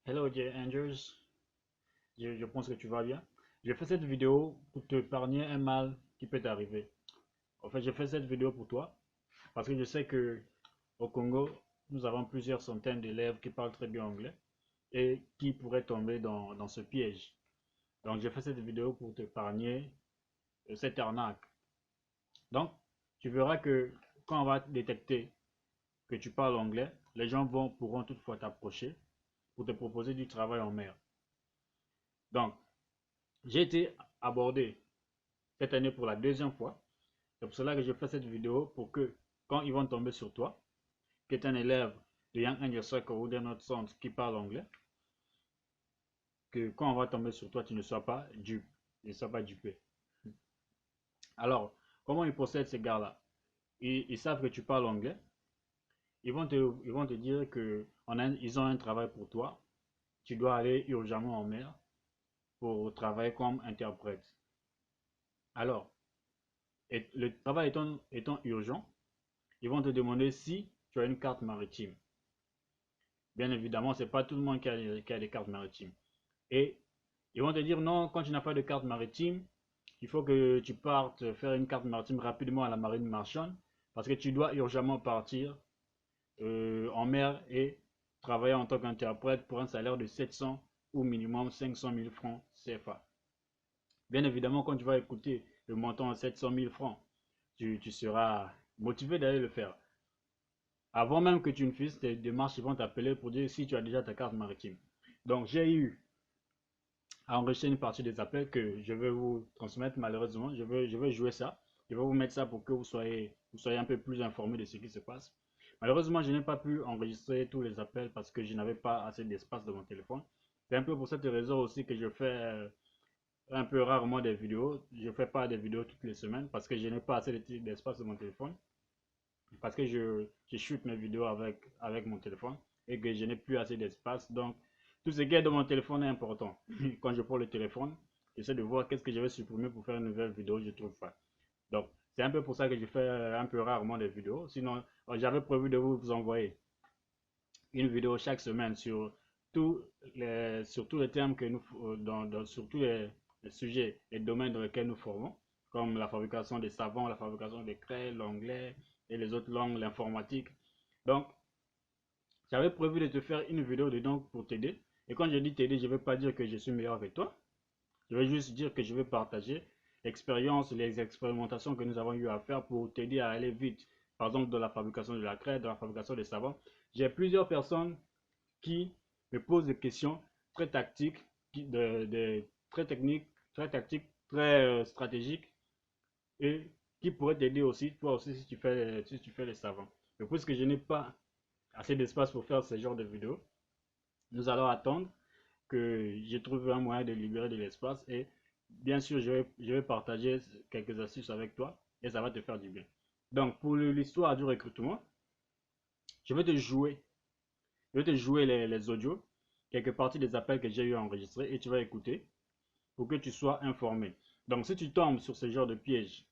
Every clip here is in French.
Hello Jay Angels, je pense que tu vas bien. Je fais cette vidéo pour te épargner un mal qui peut t'arriver. En fait, je fais cette vidéo pour toi parce que je sais que au Congo, nous avons plusieurs centaines d'élèves qui parlent très bien anglais et qui pourraient tomber dans ce piège. Donc, je fais cette vidéo pour t'épargner cette arnaque. Donc, tu verras que quand on va détecter que tu parles anglais, les gens pourront toutefois t'approcher pour te proposer du travail en mer. Donc, j'ai été abordé cette année pour la deuxième fois. C'est pour cela que je fais cette vidéo pour que quand ils vont tomber sur toi, qui est un élève de Young Angel Circle ou d'un autre centre qui parle anglais, que quand on va tomber sur toi, tu ne sois pas dupe, ne sois pas dupé. Alors, comment ils procèdent ces gars-là? Ils savent que tu parles anglais. Ils vont te dire que ils ont un travail pour toi. Tu dois aller urgemment en mer pour travailler comme interprète. Alors, le travail étant urgent, ils vont te demander si tu as une carte maritime. Bien évidemment, c'est pas tout le monde qui a des cartes maritimes. Et ils vont te dire non, quand tu n'as pas de carte maritime, il faut que tu partes faire une carte maritime rapidement à la marine marchande parce que tu dois urgemment partir en mer et travailler en tant qu'interprète pour un salaire de 700 ou minimum 500 000 francs CFA. Bien évidemment, quand tu vas écouter le montant de 700 000 francs, tu seras motivé d'aller le faire. Avant même que tu ne fasses tes démarches, ils vont t'appeler pour dire si tu as déjà ta carte maritime. Donc, j'ai eu à enregistrer une partie des appels que je vais vous transmettre malheureusement. Je vais jouer ça. Je vais vous mettre ça pour que vous soyez un peu plus informés de ce qui se passe. Malheureusement, je n'ai pas pu enregistrer tous les appels parce que je n'avais pas assez d'espace dans mon téléphone. C'est un peu pour cette raison aussi que je fais un peu rarement des vidéos. Je ne fais pas des vidéos toutes les semaines parce que je n'ai pas assez d'espace dans mon téléphone. Parce que je shoot mes vidéos avec mon téléphone et que je n'ai plus assez d'espace. Donc, tout ce qui est dans mon téléphone est important. Quand je prends le téléphone, j'essaie de voir qu'est-ce que je vais supprimer pour faire une nouvelle vidéo, je ne trouve pas. Donc, c'est un peu pour ça que je fais un peu rarement des vidéos. Sinon, j'avais prévu de vous envoyer une vidéo chaque semaine sur tous les termes que nous, sur tous les sujets, les domaines dans lesquels nous formons, comme la fabrication des savons, la fabrication des craies, l'anglais et les autres langues, l'informatique. Donc, j'avais prévu de te faire une vidéo dedans pour t'aider. Et quand je dis t'aider, je ne veux pas dire que je suis meilleur que toi. Je vais juste dire que je vais partager l'expérience, les expérimentations que nous avons eu à faire pour t'aider à aller vite. Par exemple, dans la fabrication de la craie, dans la fabrication des savons. J'ai plusieurs personnes qui me posent des questions très tactiques, très techniques, très tactiques, très stratégiques et qui pourraient t'aider aussi, toi aussi, si tu fais les savants. Mais puisque je n'ai pas assez d'espace pour faire ce genre de vidéos, nous allons attendre que je trouve un moyen de libérer de l'espace et bien sûr, je vais partager quelques astuces avec toi et ça va te faire du bien. Donc, pour l'histoire du recrutement, je vais te jouer, je vais te jouer les audios, quelques parties des appels que j'ai eu à enregistrer et tu vas écouter pour que tu sois informé. Donc, si tu tombes sur ce genre de piège,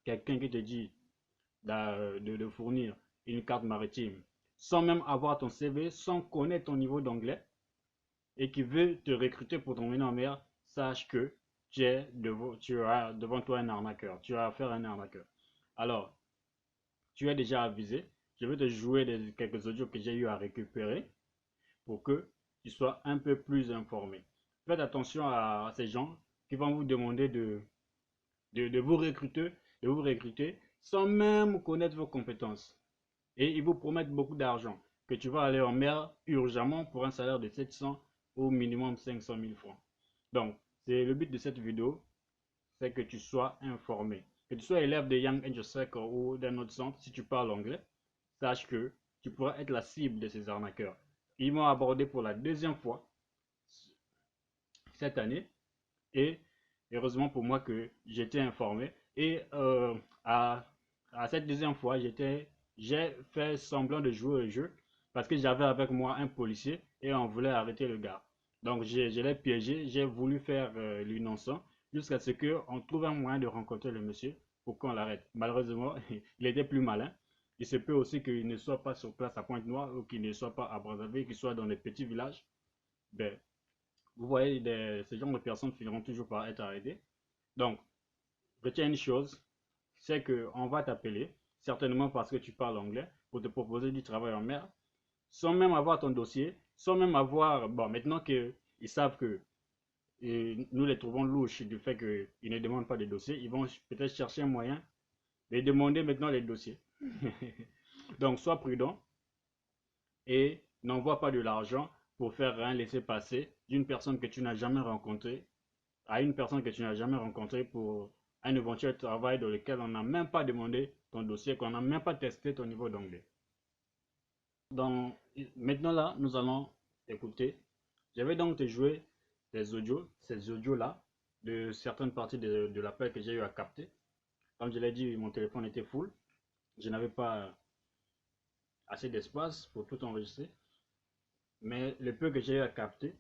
quelqu'un qui te dit de fournir une carte maritime sans même avoir ton CV, sans connaître ton niveau d'anglais et qui veut te recruter pour t'emmener en mer, sache que tu as devant toi un arnaqueur. Tu as affaire à un arnaqueur. Alors, tu es déjà avisé. Je vais te jouer quelques audios que j'ai eu à récupérer pour que tu sois un peu plus informé. Faites attention à ces gens qui vont vous demander de vous recruter sans même connaître vos compétences. Et ils vous promettent beaucoup d'argent, que tu vas aller en mer urgemment pour un salaire de 700 au minimum 500 000 francs. Donc, c'est le but de cette vidéo, c'est que tu sois informé. Que tu sois élève de Young Angel Circle ou d'un autre centre, si tu parles anglais, sache que tu pourras être la cible de ces arnaqueurs. Ils m'ont abordé pour la deuxième fois cette année et heureusement pour moi que j'étais informé. Et à cette deuxième fois, j'ai fait semblant de jouer au jeu parce que j'avais avec moi un policier et on voulait arrêter le gars. Donc je l'ai piégé, j'ai voulu faire l'innocent jusqu'à ce qu'on trouve un moyen de rencontrer le monsieur pour qu'on l'arrête. Malheureusement, il était plus malin. Il se peut aussi qu'il ne soit pas sur place à Pointe-Noire ou qu'il ne soit pas à Brazzaville, qu'il soit dans les petits villages. ben, vous voyez, ces genre de personnes finiront toujours par être arrêtées. Donc, retiens une chose, c'est qu'on va t'appeler, certainement parce que tu parles anglais, pour te proposer du travail en mer, sans même avoir ton dossier, sans même avoir, bon, maintenant qu'ils savent que nous les trouvons louches du fait qu'ils ne demandent pas de dossier, ils vont peut-être chercher un moyen de demander maintenant les dossiers. Donc, sois prudent et n'envoie pas de l'argent pour faire un laisser-passer d'une personne que tu n'as jamais rencontrée à une personne que tu n'as jamais rencontrée pour un éventuel travail dans lequel on n'a même pas demandé ton dossier, qu'on n'a même pas testé ton niveau d'anglais. Donc, maintenant là, nous allons écouter. Je vais donc te jouer des audios, ces audios-là, de certaines parties de l'appel que j'ai eu à capter. Comme je l'ai dit, mon téléphone était full. Je n'avais pas assez d'espace pour tout enregistrer. Mais le peu que j'ai eu à capter,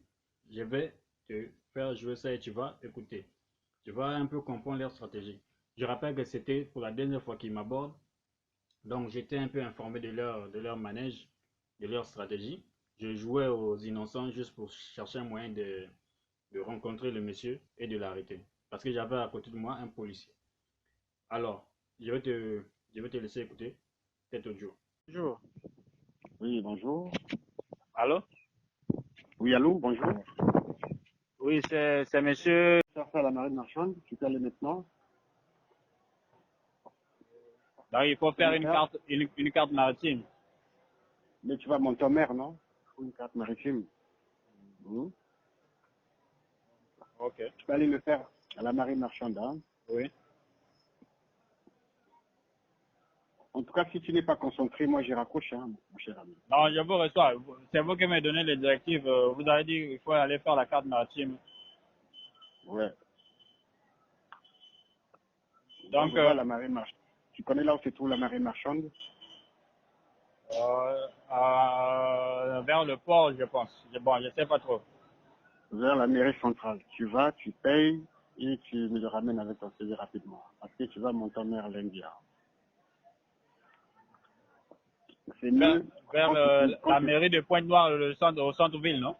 je vais te faire jouer ça et tu vas écouter. Tu vas un peu comprendre leur stratégie. Je rappelle que c'était pour la dernière fois qu'ils m'abordent. Donc j'étais un peu informé de leur manège, de leur stratégie. Je jouais aux innocents juste pour chercher un moyen de rencontrer le monsieur et de l'arrêter. Parce que j'avais à côté de moi un policier. Alors, je vais te laisser écouter cet audio. Bonjour. Oui, bonjour. Allô? Oui, allô, bonjour. Oui, c'est monsieur. Ça fait à la marine marchande, tu peux aller maintenant. Donc, il faut Tu peux faire le une faire. carte, une carte maritime. Mais tu vas monter en mer, non? Pour une carte maritime. Mhm. Ok. Tu peux aller le faire à la marine marchande, hein. Oui. En tout cas, si tu n'es pas concentré, moi j'ai raccroché, hein, mon cher ami. Non, je vous reçois. C'est vous qui m'avez donné les directives. Vous avez dit qu'il faut aller faire la carte maritime. Ouais. Donc Donc, va à la marine marchande. Tu connais là où se trouve la marine marchande? vers le port, je pense. Bon, je sais pas trop. Vers la mairie centrale. Tu vas, tu payes et tu me le ramènes avec ton CV rapidement. Parce que tu vas monter en mer lundi, hein. C'est Vers, mieux vers quand tu finis. Quand la tu... mairie de Pointe-Noire, au centre-ville, non?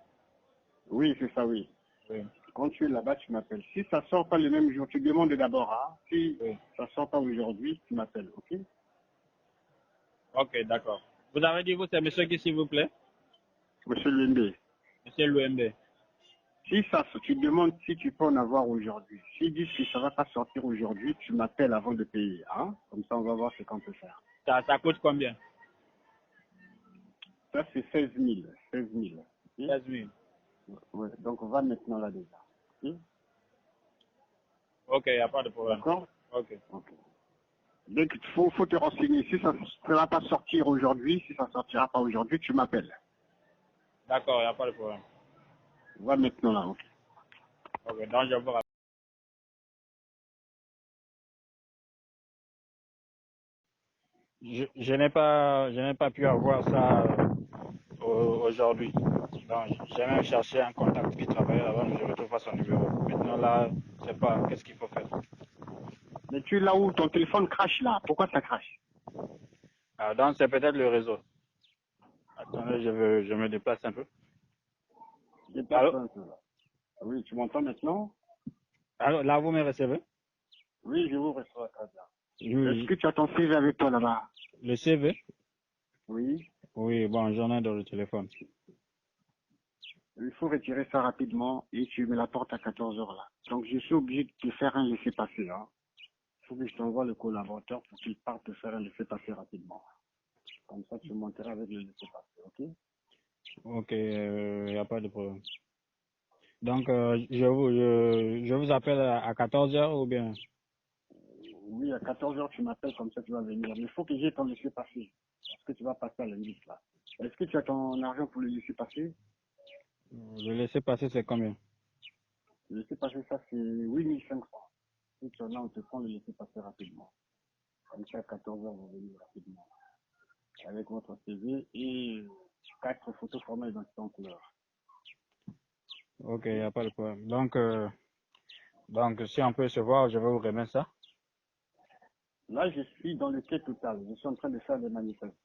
Oui, c'est ça, oui. Oui, Quand tu es là-bas, tu m'appelles. Si ça sort pas le même jour, tu demandes d'abord. Hein. Si oui. ça sort pas aujourd'hui, tu m'appelles, ok? Ok, d'accord. Vous avez dit, vous, c'est monsieur qui, s'il vous plaît? Monsieur Lembe, Monsieur l'UMB. si ça, tu demandes si tu peux en avoir aujourd'hui. S'ils disent que ça va pas sortir aujourd'hui, tu m'appelles avant de payer. Hein? Comme ça, on va voir ce qu'on peut faire. Ça coûte combien? Ça, c'est 16 000. 16 000. Ok? 16 000. Ouais. Donc, on va maintenant là déjà. Ok? Ok, il n'y a pas de problème. D'accord? Ok. Ok. Donc, faut te renseigner. Si ça ne va pas sortir aujourd'hui, si ça sortira pas aujourd'hui, tu m'appelles. D'accord, il n'y a pas de problème. On va maintenant là, ok? Ok, donc je vous rappelle. Je n'ai pas pu avoir ça aujourd'hui. Donc, j'ai même cherché un contact qui travaillait là-bas, mais je ne retrouve pas son numéro. Maintenant, là, je ne sais pas qu'est-ce qu'il faut faire. Mais tu es là où ton téléphone crache là. Pourquoi ça crache? Ah, donc, c'est peut-être le réseau. Attendez, je me déplace un peu. Allô? Déplace-toi un peu là. Oui, tu m'entends maintenant? Allô, là, vous me recevez? Oui, je vous reçois très bien. Est-ce Oui, que tu as ton CV avec toi là-bas? le CV? Oui. Oui, bon, j'en ai dans le téléphone. Il faut retirer ça rapidement et tu me l'apportes à 14 heures là. Donc je suis obligé de te faire un laissez-passer. Hein. Il faut que je t'envoie le collaborateur pour qu'il parte te faire un laissez-passer rapidement. Comme ça, tu monteras avec le laissez-passer, ok? Ok, il n'y a pas de problème. Donc, je vous appelle à 14 heures ou bien? Oui, à 14 heures, tu m'appelles, comme ça tu vas venir. Mais il faut que j'ai ton laissez-passer. Parce que tu vas passer à la liste là. Est-ce que tu as ton argent pour le laisser-passer? Le laisser passer, c'est combien? Le laisser-passer, ça c'est 8500. Si tu en as, on te prend le laisser-passer rapidement. Comme ça, à 14 heures, vous venez rapidement. Avec votre CV et 4 photos formelles d'identité en couleur. Ok, il n'y a pas de problème. Donc, si on peut se voir, je vais vous remettre ça. Là, je suis dans le quai total. Je suis en train de faire des manifestations.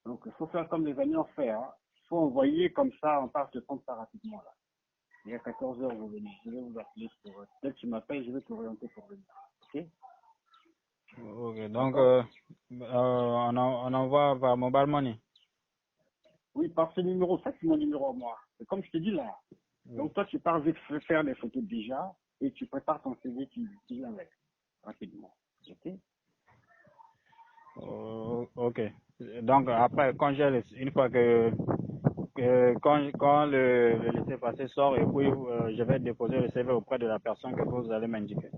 Donc, il faut faire comme les amis ont fait. Hein. faut envoyer comme ça, on part te prendre ça rapidement là. Et à 14 heures, vous venez. Je vais vous appeler pour. Dès que tu m'appelles, je vais t'orienter pour venir. Ok? Ok, donc D'accord? on envoie par mobile money. Oui, par ce numéro, ça c'est mon numéro à moi. C'est comme je te dis là. Oui. Donc toi, tu pars vite faire les photos déjà et tu prépares ton CV, tu viens avec rapidement. Ok? Ok. Donc après, une fois quand le laissez-passer sort et puis je vais déposer le CV auprès de la personne que vous allez m'indiquer.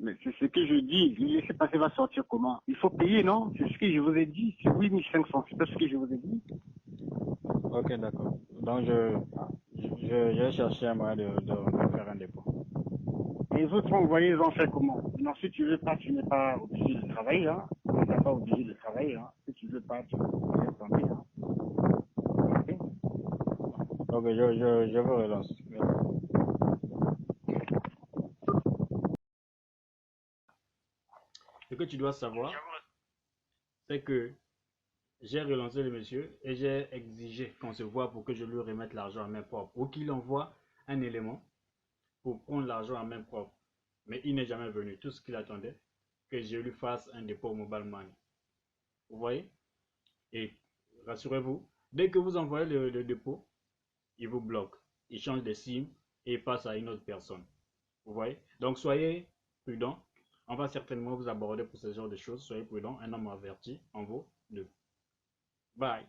Mais c'est ce que je dis. Le laissez-passer va sortir comment? Il faut payer, non? C'est ce que je vous ai dit. C'est 8500. C'est pas ce que je vous ai dit. Ok, d'accord. Donc je vais chercher un moyen de faire un dépôt. Et les autres envoyés, ils ont fait comment? Non, si tu veux pas, tu n'es pas obligé de travailler, hein. Tu n'es pas obligé de travailler, hein. Si tu veux pas, tu laisses tomber, hein. Ok? Ok, je vous relance. Ce que tu dois savoir, c'est que j'ai relancé le monsieur et j'ai exigé qu'on se voit pour que je lui remette l'argent à main propre ou qu'il envoie un élément pour prendre l'argent à main propre. Mais il n'est jamais venu. Tout ce qu'il attendait, que je lui fasse un dépôt au mobile money. Vous voyez? Et rassurez-vous, dès que vous envoyez le dépôt, il vous bloque. Il change de SIM et il passe à une autre personne. Vous voyez? Donc soyez prudent. On va certainement vous aborder pour ce genre de choses. Soyez prudent. Un homme averti en vaut deux. Bye.